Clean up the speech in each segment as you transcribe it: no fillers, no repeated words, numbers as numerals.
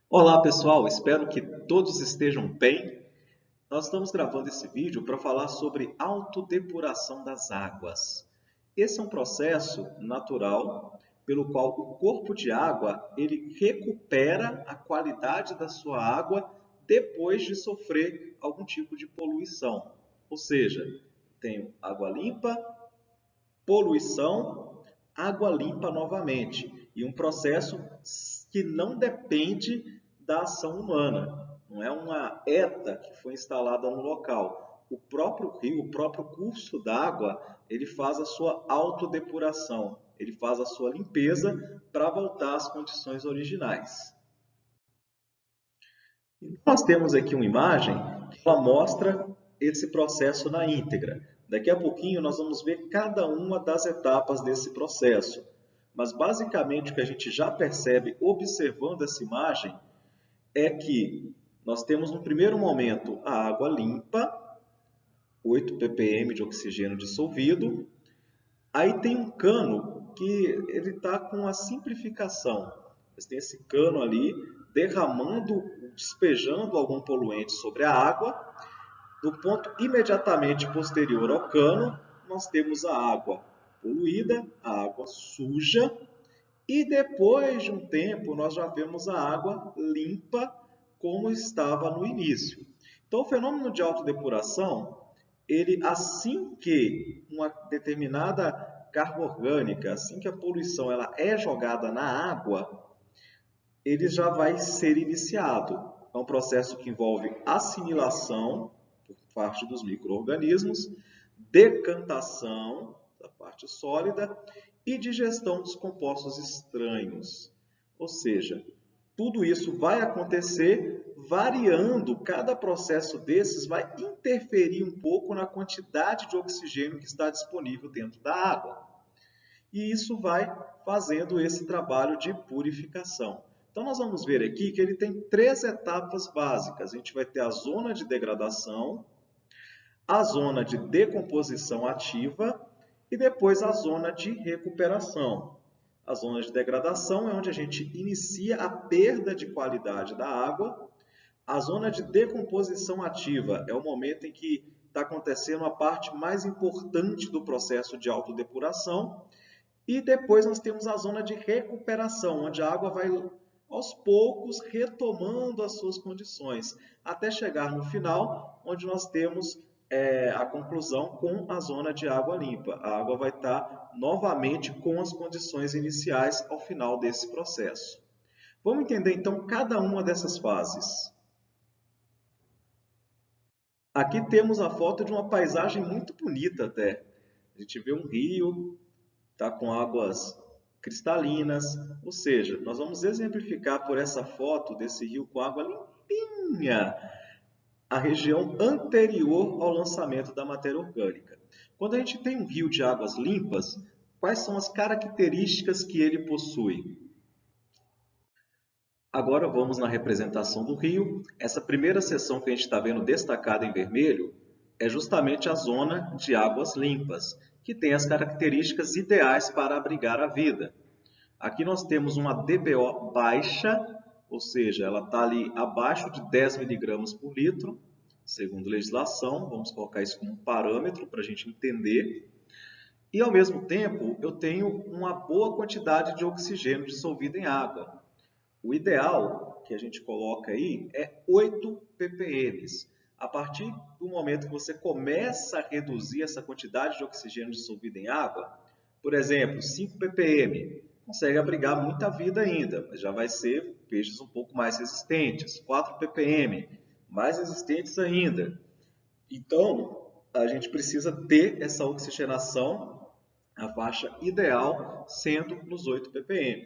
Olá pessoal, espero que todos estejam bem. Nós estamos gravando esse vídeo para falar sobre autodepuração das águas. Esse é um processo natural pelo qual o corpo de água ele recupera a qualidade da sua água depois de sofrer algum tipo de poluição. Ou seja, tenho água limpa, poluição, água limpa novamente. E um processo que não depende da ação humana. Não é uma ETA que foi instalada no local. O próprio rio, o próprio curso d'água, ele faz a sua autodepuração, ele faz a sua limpeza para voltar às condições originais. Nós temos aqui uma imagem que ela mostra esse processo na íntegra. Daqui a pouquinho nós vamos ver cada uma das etapas desse processo. Mas basicamente o que a gente já percebe observando essa imagem é que nós temos no primeiro momento a água limpa, 8 ppm de oxigênio dissolvido. Aí tem um cano que ele está com a simplificação. Você tem esse cano ali derramando, despejando algum poluente sobre a água. No ponto imediatamente posterior ao cano, nós temos a água poluída, a água suja, e depois de um tempo nós já vemos a água limpa como estava no início. Então o fenômeno de autodepuração, ele assim que uma determinada carga orgânica, assim que a poluição ela é jogada na água, ele já vai ser iniciado. É um processo que envolve assimilação por parte dos micro-organismos, decantação da parte sólida e digestão dos compostos estranhos. Ou seja, tudo isso vai acontecer variando, cada processo desses vai interferir um pouco na quantidade de oxigênio que está disponível dentro da água. E isso vai fazendo esse trabalho de purificação. Então, nós vamos ver aqui que ele tem três etapas básicas. A gente vai ter a zona de degradação, a zona de decomposição ativa e depois a zona de recuperação. A zona de degradação é onde a gente inicia a perda de qualidade da água. A zona de decomposição ativa é o momento em que está acontecendo a parte mais importante do processo de autodepuração. E depois nós temos a zona de recuperação, onde a água vai aos poucos retomando as suas condições, até chegar no final, onde nós temos a conclusão com a zona de água limpa. A água vai estar novamente com as condições iniciais ao final desse processo. Vamos entender então cada uma dessas fases. Aqui temos a foto de uma paisagem muito bonita até. A gente vê um rio, está com águas cristalinas, ou seja, nós vamos exemplificar por essa foto desse rio com água limpinha a região anterior ao lançamento da matéria orgânica. Quando a gente tem um rio de águas limpas, quais são as características que ele possui? Agora vamos na representação do rio. Essa primeira seção que a gente está vendo destacada em vermelho é justamente a zona de águas limpas, que tem as características ideais para abrigar a vida. Aqui nós temos uma DBO baixa, ou seja, ela está ali abaixo de 10 miligramas por litro, segundo legislação. Vamos colocar isso como um parâmetro para a gente entender. E ao mesmo tempo, eu tenho uma boa quantidade de oxigênio dissolvido em água. O ideal que a gente coloca aí é 8 ppm. A partir do momento que você começa a reduzir essa quantidade de oxigênio dissolvido em água, por exemplo, 5 ppm, consegue abrigar muita vida ainda, mas já vai ser peixes um pouco mais resistentes. 4 ppm, mais resistentes ainda. Então, a gente precisa ter essa oxigenação, a faixa ideal, sendo nos 8 ppm.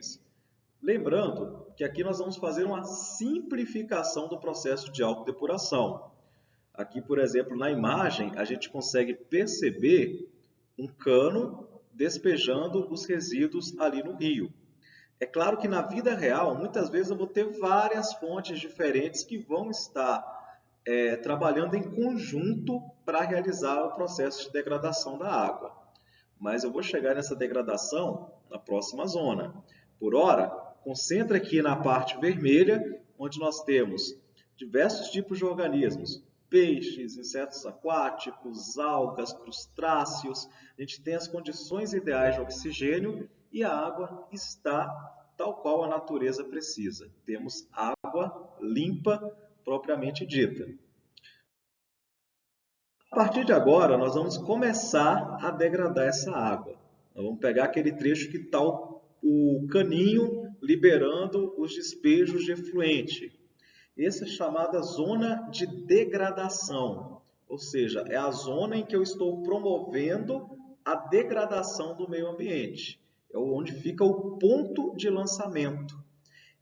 Lembrando que aqui nós vamos fazer uma simplificação do processo de autodepuração. Aqui, por exemplo, na imagem, a gente consegue perceber um cano despejando os resíduos ali no rio. É claro que na vida real, muitas vezes eu vou ter várias fontes diferentes que vão estar trabalhando em conjunto para realizar o processo de degradação da água. Mas eu vou chegar nessa degradação na próxima zona. Por hora, concentra aqui na parte vermelha, onde nós temos diversos tipos de organismos, peixes, insetos aquáticos, algas, crustáceos. A gente tem as condições ideais de oxigênio e a água está tal qual a natureza precisa. Temos água limpa, propriamente dita. A partir de agora, nós vamos começar a degradar essa água. Nós vamos pegar aquele trecho que está o caninho liberando os despejos de efluente. Essa é chamada zona de degradação, ou seja, é a zona em que eu estou promovendo a degradação do meio ambiente. É onde fica o ponto de lançamento.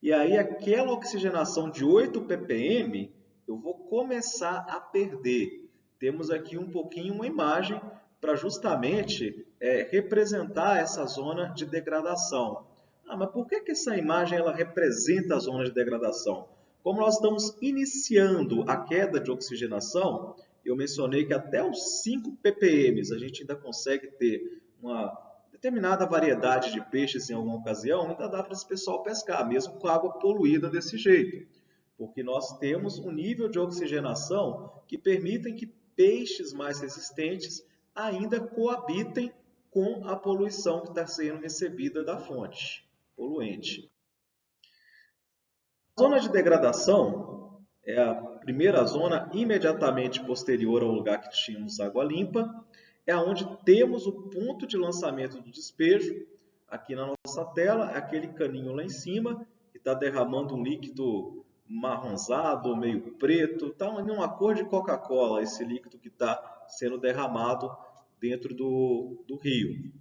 E aí aquela oxigenação de 8 ppm, eu vou começar a perder. Temos aqui um pouquinho uma imagem para justamente representar essa zona de degradação. Mas por que essa imagem ela representa a zona de degradação? Como nós estamos iniciando a queda de oxigenação, eu mencionei que até os 5 ppm a gente ainda consegue ter uma determinada variedade de peixes em alguma ocasião, ainda dá para esse pessoal pescar, mesmo com água poluída desse jeito. Porque nós temos um nível de oxigenação que permitem que peixes mais resistentes ainda coabitem com a poluição que está sendo recebida da fonte poluente. A zona de degradação é a primeira zona imediatamente posterior ao lugar que tínhamos água limpa, é onde temos o ponto de lançamento do despejo. Aqui na nossa tela, é aquele caninho lá em cima, que está derramando um líquido marronzado, meio preto, está uma cor de Coca-Cola esse líquido que está sendo derramado dentro do rio.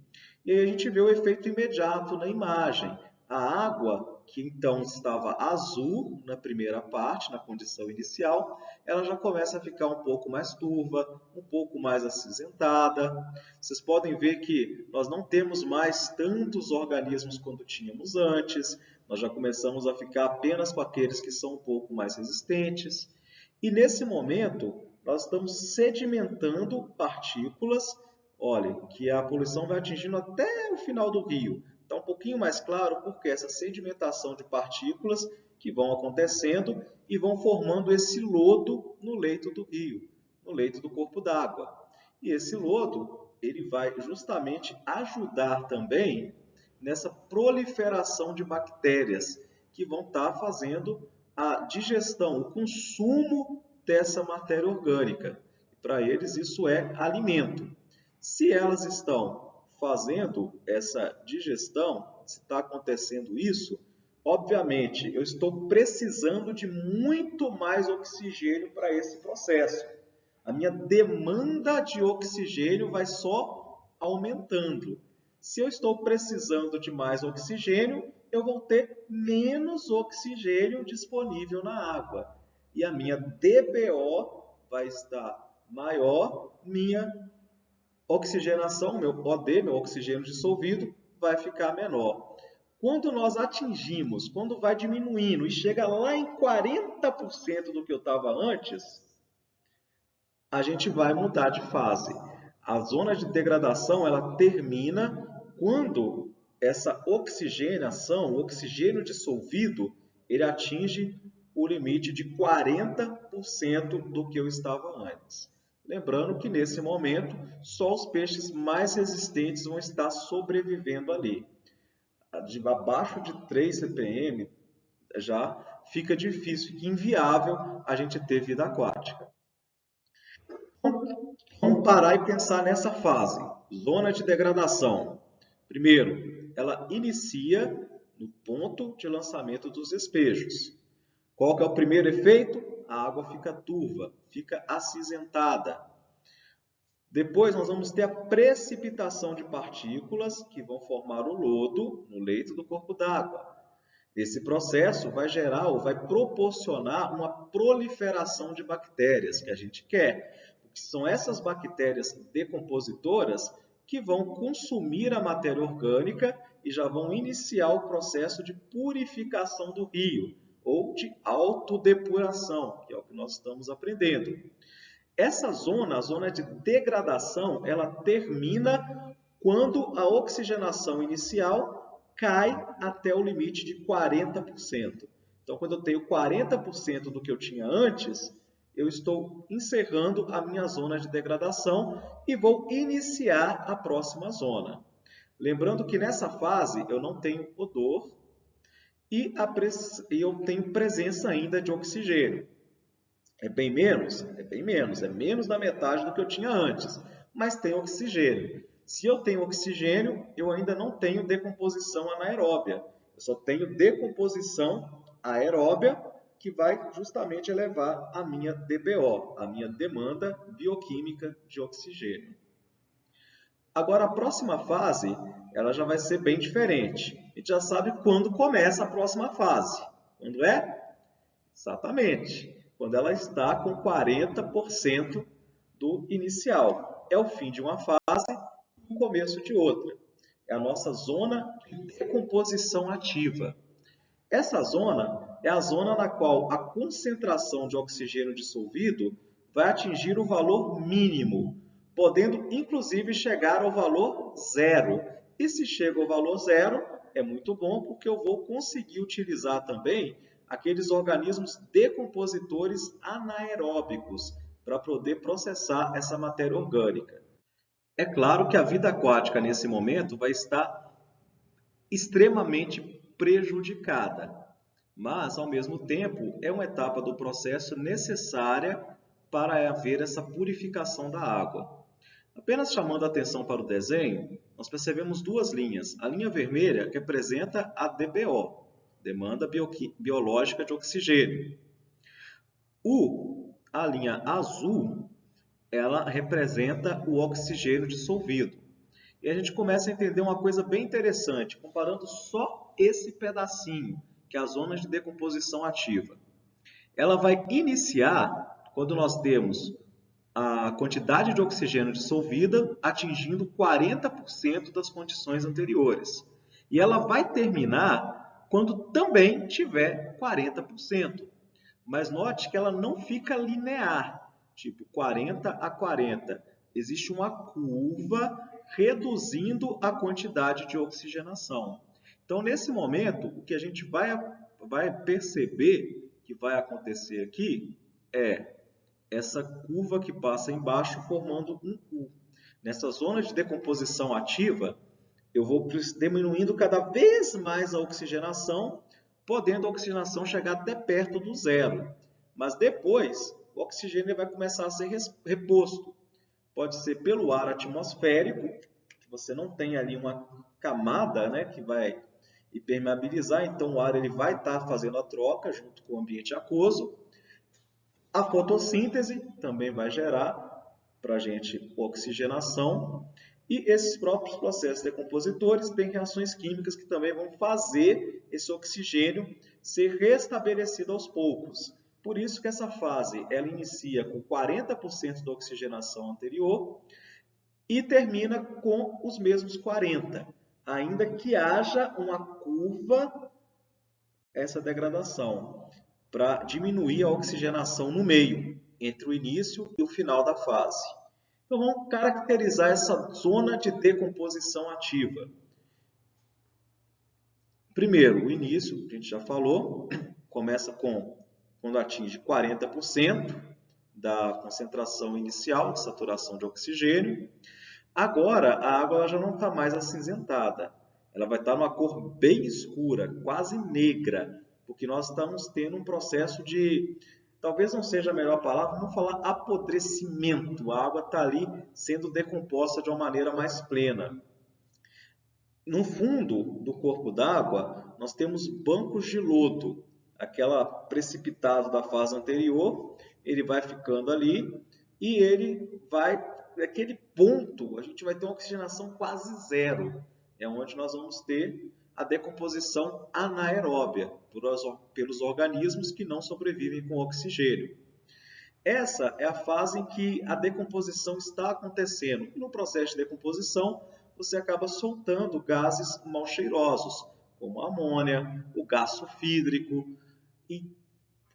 E aí a gente vê o efeito imediato na imagem. A água, que então estava azul na primeira parte, na condição inicial, ela já começa a ficar um pouco mais turva, um pouco mais acinzentada. Vocês podem ver que nós não temos mais tantos organismos quanto tínhamos antes, nós já começamos a ficar apenas com aqueles que são um pouco mais resistentes. E nesse momento, nós estamos sedimentando partículas, olha, que a poluição vai atingindo até o final do rio. Está um pouquinho mais claro porque essa sedimentação de partículas que vão acontecendo e vão formando esse lodo no leito do rio, no leito do corpo d'água. E esse lodo, ele vai justamente ajudar também nessa proliferação de bactérias que vão estar fazendo a digestão, o consumo dessa matéria orgânica. Para eles isso é alimento. Se elas estão fazendo essa digestão, se está acontecendo isso, obviamente eu estou precisando de muito mais oxigênio para esse processo. A minha demanda de oxigênio vai só aumentando. Se eu estou precisando de mais oxigênio, eu vou ter menos oxigênio disponível na água. E a minha DBO vai estar maior, minha oxigenação, meu OD, meu oxigênio dissolvido, vai ficar menor. Quando nós atingimos, quando vai diminuindo e chega lá em 40% do que eu estava antes, a gente vai mudar de fase. A zona de degradação ela termina quando essa oxigenação, o oxigênio dissolvido, ele atinge o limite de 40% do que eu estava antes. Lembrando que nesse momento só os peixes mais resistentes vão estar sobrevivendo ali. Abaixo de 3 ppm já fica difícil, inviável a gente ter vida aquática. Vamos parar e pensar nessa fase, zona de degradação. Primeiro, ela inicia no ponto de lançamento dos despejos. Qual que é o primeiro efeito? A água fica turva, fica acinzentada. Depois nós vamos ter a precipitação de partículas que vão formar o lodo no leito do corpo d'água. Esse processo vai gerar ou vai proporcionar uma proliferação de bactérias que a gente quer. Porque são essas bactérias decompositoras que vão consumir a matéria orgânica e já vão iniciar o processo de purificação do rio ou de autodepuração, que é o que nós estamos aprendendo. Essa zona, a zona de degradação, ela termina quando a oxigenação inicial cai até o limite de 40%. Então, quando eu tenho 40% do que eu tinha antes, eu estou encerrando a minha zona de degradação e vou iniciar a próxima zona. Lembrando que nessa fase eu não tenho odor e eu tenho presença ainda de oxigênio. É bem menos? É bem menos. É menos da metade do que eu tinha antes, mas tem oxigênio. Se eu tenho oxigênio, eu ainda não tenho decomposição anaeróbia. Eu só tenho decomposição aeróbia, que vai justamente elevar a minha DBO, a minha demanda bioquímica de oxigênio. Agora, a próxima fase, ela já vai ser bem diferente. A gente já sabe quando começa a próxima fase. Quando é? Exatamente. Quando ela está com 40% do inicial. É o fim de uma fase e o começo de outra. É a nossa zona de decomposição ativa. Essa zona é a zona na qual a concentração de oxigênio dissolvido vai atingir o valor mínimo, podendo inclusive chegar ao valor zero. E se chega ao valor zero, é muito bom porque eu vou conseguir utilizar também aqueles organismos decompositores anaeróbicos para poder processar essa matéria orgânica. É claro que a vida aquática nesse momento vai estar extremamente prejudicada, mas ao mesmo tempo é uma etapa do processo necessária para haver essa purificação da água. Apenas chamando a atenção para o desenho, nós percebemos duas linhas. A linha vermelha representa a DBO, demanda biológica de oxigênio. A linha azul, ela representa o oxigênio dissolvido. E a gente começa a entender uma coisa bem interessante, comparando só esse pedacinho, que é a zona de decomposição ativa. Ela vai iniciar quando nós temos a quantidade de oxigênio dissolvida atingindo 40% das condições anteriores. E ela vai terminar quando também tiver 40%. Mas note que ela não fica linear, tipo 40 a 40. Existe uma curva reduzindo a quantidade de oxigenação. Então, nesse momento, o que a gente vai perceber que vai acontecer aqui é essa curva que passa embaixo formando um U. Nessa zona de decomposição ativa, eu vou diminuindo cada vez mais a oxigenação, podendo a oxigenação chegar até perto do zero. Mas depois, o oxigênio vai começar a ser reposto. Pode ser pelo ar atmosférico, que você não tem ali uma camada, né, que vai impermeabilizar, então o ar ele vai estar fazendo a troca junto com o ambiente aquoso. A fotossíntese também vai gerar para a gente oxigenação. E esses próprios processos decompositores têm reações químicas que também vão fazer esse oxigênio ser restabelecido aos poucos. Por isso que essa fase ela inicia com 40% da oxigenação anterior e termina com os mesmos 40%, ainda que haja uma curva, essa degradação, para diminuir a oxigenação no meio, entre o início e o final da fase. Então, vamos caracterizar essa zona de decomposição ativa. Primeiro, o início, a gente já falou, começa quando atinge 40% da concentração inicial de saturação de oxigênio. Agora, a água já não está mais acinzentada. Ela vai estar numa cor bem escura, quase negra, porque nós estamos tendo um processo de, talvez não seja a melhor palavra, vamos falar apodrecimento. A água está ali sendo decomposta de uma maneira mais plena. No fundo do corpo d'água, nós temos bancos de lodo. Aquela precipitado da fase anterior, ele vai ficando ali e ele vai, naquele ponto, a gente vai ter uma oxigenação quase zero. É onde nós vamos ter a decomposição anaeróbia pelos organismos que não sobrevivem com oxigênio. Essa é a fase em que a decomposição está acontecendo. E no processo de decomposição, você acaba soltando gases mal cheirosos, como a amônia, o gás sulfídrico. E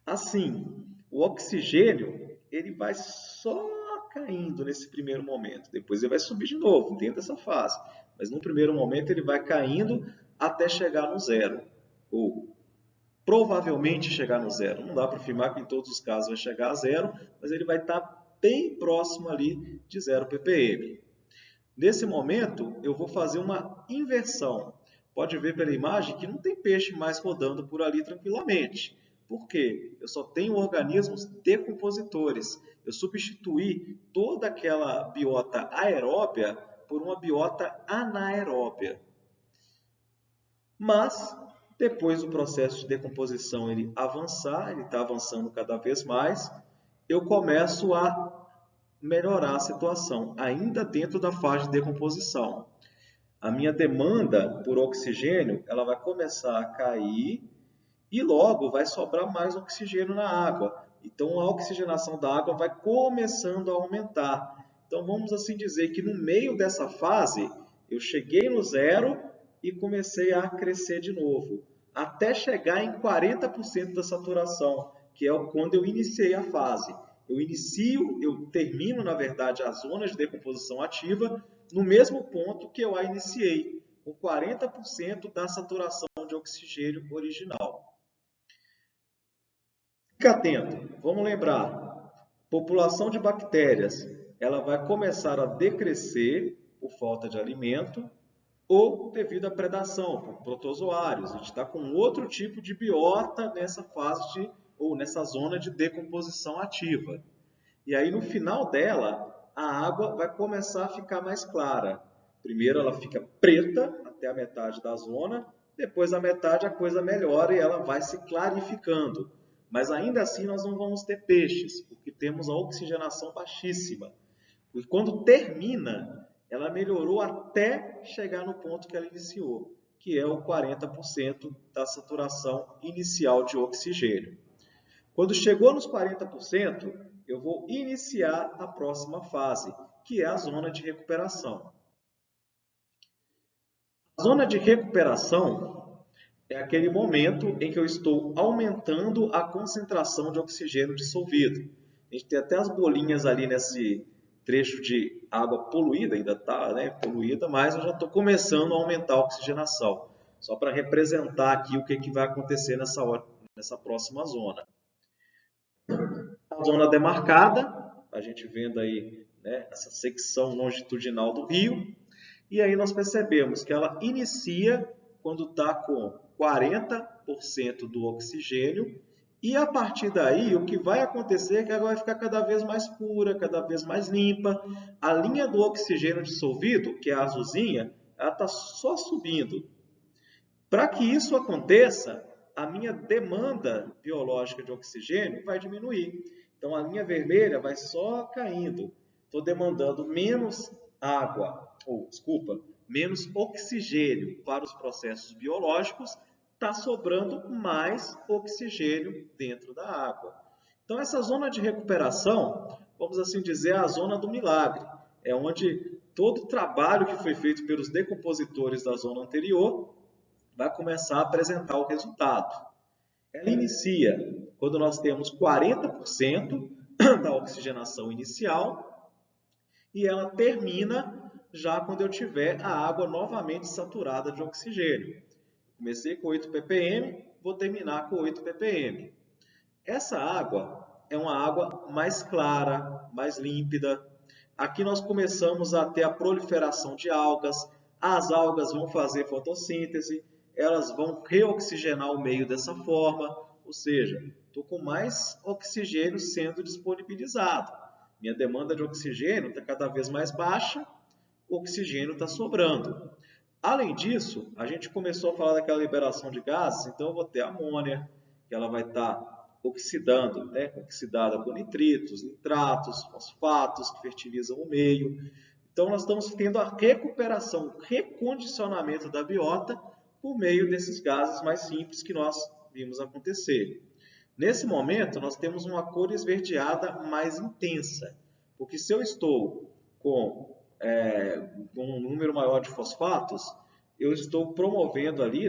assim, o oxigênio ele vai só caindo nesse primeiro momento. Depois ele vai subir de novo dentro dessa fase. Mas no primeiro momento ele vai caindo até chegar no zero. Ou provavelmente chegar no zero. Não dá para afirmar que em todos os casos vai chegar a zero, mas ele vai estar bem próximo ali de 0 ppm. Nesse momento, eu vou fazer uma inversão. Pode ver pela imagem que não tem peixe mais rodando por ali tranquilamente. Por quê? Eu só tenho organismos decompositores. Eu substituí toda aquela biota aeróbia por uma biota anaeróbia. Mas, depois do processo de decomposição ele avançar, ele está avançando cada vez mais, eu começo a melhorar a situação, ainda dentro da fase de decomposição. A minha demanda por oxigênio ela vai começar a cair e logo vai sobrar mais oxigênio na água. Então a oxigenação da água vai começando a aumentar. Então vamos assim dizer que no meio dessa fase eu cheguei no zero e comecei a crescer de novo, até chegar em 40% da saturação, que é quando eu iniciei a fase. Eu termino, na verdade, a zona de decomposição ativa no mesmo ponto que eu a iniciei, com 40% da saturação de oxigênio original. Fique atento, vamos lembrar, população de bactérias, ela vai começar a decrescer por falta de alimento ou devido à predação, por protozoários. A gente está com outro tipo de biota nessa fase ou nessa zona de decomposição ativa. E aí no final dela, a água vai começar a ficar mais clara. Primeiro ela fica preta até a metade da zona, depois a metade a coisa melhora e ela vai se clarificando. Mas ainda assim nós não vamos ter peixes, porque temos a oxigenação baixíssima. E quando termina, ela melhorou até chegar no ponto que ela iniciou, que é o 40% da saturação inicial de oxigênio. Quando chegou nos 40%, eu vou iniciar a próxima fase, que é a zona de recuperação. A zona de recuperação é aquele momento em que eu estou aumentando a concentração de oxigênio dissolvido. A gente tem até as bolinhas ali nesse trecho de água poluída, ainda está poluída, mas eu já estou começando a aumentar a oxigenação. Só para representar aqui o que vai acontecer nessa próxima zona. A zona demarcada, a gente vendo aí essa secção longitudinal do rio, e aí nós percebemos que ela inicia quando está com 40% do oxigênio, e a partir daí o que vai acontecer é que ela vai ficar cada vez mais pura, cada vez mais limpa. A linha do oxigênio dissolvido, que é a azulzinha, ela está só subindo. Para que isso aconteça, a minha demanda biológica de oxigênio vai diminuir. Então a linha vermelha vai só caindo. Estou demandando menos menos oxigênio para os processos biológicos, está sobrando mais oxigênio dentro da água. Então essa zona de recuperação, vamos assim dizer, é a zona do milagre. É onde todo o trabalho que foi feito pelos decompositores da zona anterior vai começar a apresentar o resultado. Ela inicia quando nós temos 40% da oxigenação inicial e ela termina já quando eu tiver a água novamente saturada de oxigênio. Comecei com 8 ppm, vou terminar com 8 ppm. Essa água é uma água mais clara, mais límpida. Aqui nós começamos a ter a proliferação de algas. As algas vão fazer fotossíntese, elas vão reoxigenar o meio dessa forma, ou seja, estou com mais oxigênio sendo disponibilizado. Minha demanda de oxigênio está cada vez mais baixa, o oxigênio está sobrando. Além disso, a gente começou a falar daquela liberação de gases, então eu vou ter amônia, que ela vai estar oxidando, oxidada com nitritos, nitratos, fosfatos, que fertilizam o meio. Então nós estamos tendo a recuperação, o recondicionamento da biota por meio desses gases mais simples que nós vimos acontecer. Nesse momento, nós temos uma cor esverdeada mais intensa, porque se eu estou com um número maior de fosfatos, eu estou promovendo ali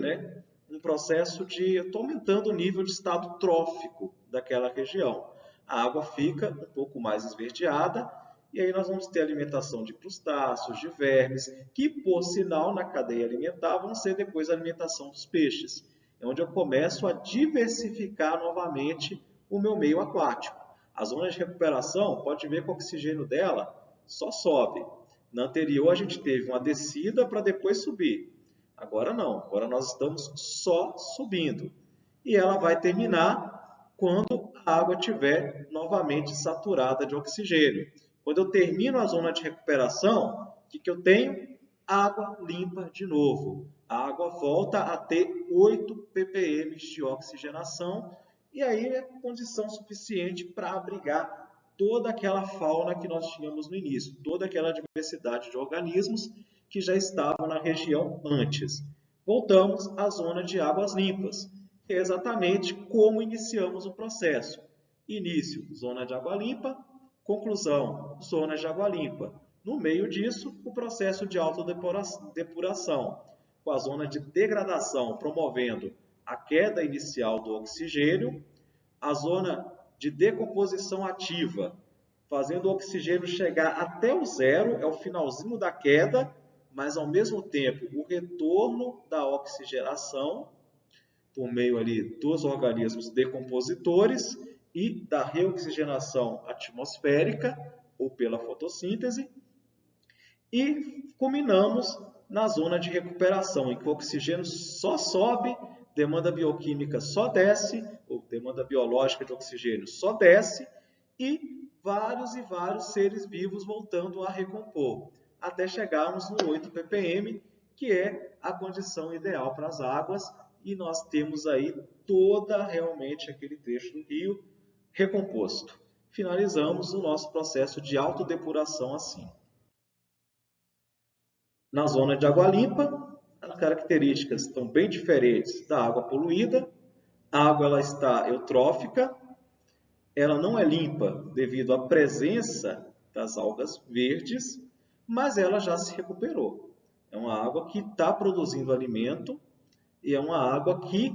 um processo de... eu estou aumentando o nível de estado trófico daquela região. A água fica um pouco mais esverdeada, e aí nós vamos ter alimentação de crustáceos, de vermes, que por sinal na cadeia alimentar vão ser depois a alimentação dos peixes. é onde eu começo a diversificar novamente o meu meio aquático. A zona de recuperação, pode ver que o oxigênio dela só sobe. Na anterior, a gente teve uma descida para depois subir. Agora não, agora nós estamos só subindo. E ela vai terminar quando a água estiver novamente saturada de oxigênio. Quando eu termino a zona de recuperação, o que eu tenho? Água limpa de novo. A água volta a ter 8 ppm de oxigenação e aí é condição suficiente para abrigar toda aquela fauna que nós tínhamos no início, toda aquela diversidade de organismos que já estavam na região antes. Voltamos à zona de águas limpas, que é exatamente como iniciamos o processo. Início, zona de água limpa, conclusão, zona de água limpa. No meio disso, o processo de autodepuração, com a zona de degradação promovendo a queda inicial do oxigênio, a zona de decomposição ativa, fazendo o oxigênio chegar até o zero, é o finalzinho da queda, mas ao mesmo tempo o retorno da oxigenação por meio ali dos organismos decompositores e da reoxigenação atmosférica ou pela fotossíntese. E culminamos na zona de recuperação, em que o oxigênio só sobe, demanda bioquímica só desce, ou demanda biológica de oxigênio só desce, e vários seres vivos voltando a recompor, até chegarmos no 8 ppm, que é a condição ideal para as águas, e nós temos aí toda realmente aquele trecho do rio recomposto. Finalizamos o nosso processo de autodepuração assim. Na zona de água limpa, as características estão bem diferentes da água poluída. A água ela está eutrófica, ela não é limpa devido à presença das algas verdes, mas ela já se recuperou. É uma água que está produzindo alimento e é uma água que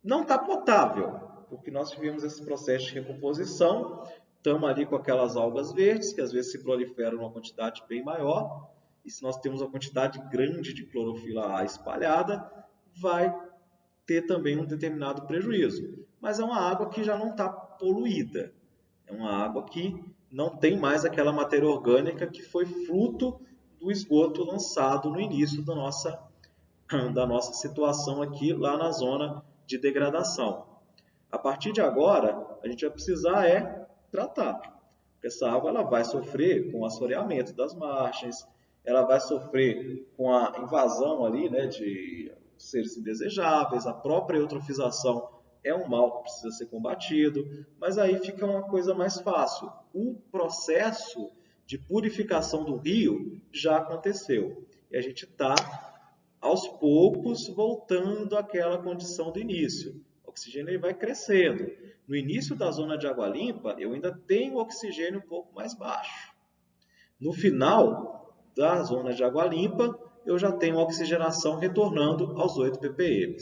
não está potável, porque nós tivemos esse processo de recomposição, estamos ali com aquelas algas verdes, que às vezes se proliferam numa quantidade bem maior, e se nós temos uma quantidade grande de clorofila A espalhada, vai ter também um determinado prejuízo. Mas é uma água que já não está poluída. É uma água que não tem mais aquela matéria orgânica que foi fruto do esgoto lançado no início da nossa situação aqui, lá na zona de degradação. A partir de agora, a gente vai precisar tratar. Porque essa água ela vai sofrer com o assoreamento das margens, ela vai sofrer com a invasão ali, né, de seres indesejáveis, a própria eutrofização é um mal que precisa ser combatido, mas aí fica uma coisa mais fácil. O processo de purificação do rio já aconteceu. E a gente está, aos poucos, voltando àquela condição do início. O oxigênio ele vai crescendo. No início da zona de água limpa, eu ainda tenho o oxigênio um pouco mais baixo. No final da zona de água limpa, eu já tenho a oxigenação retornando aos 8 ppm.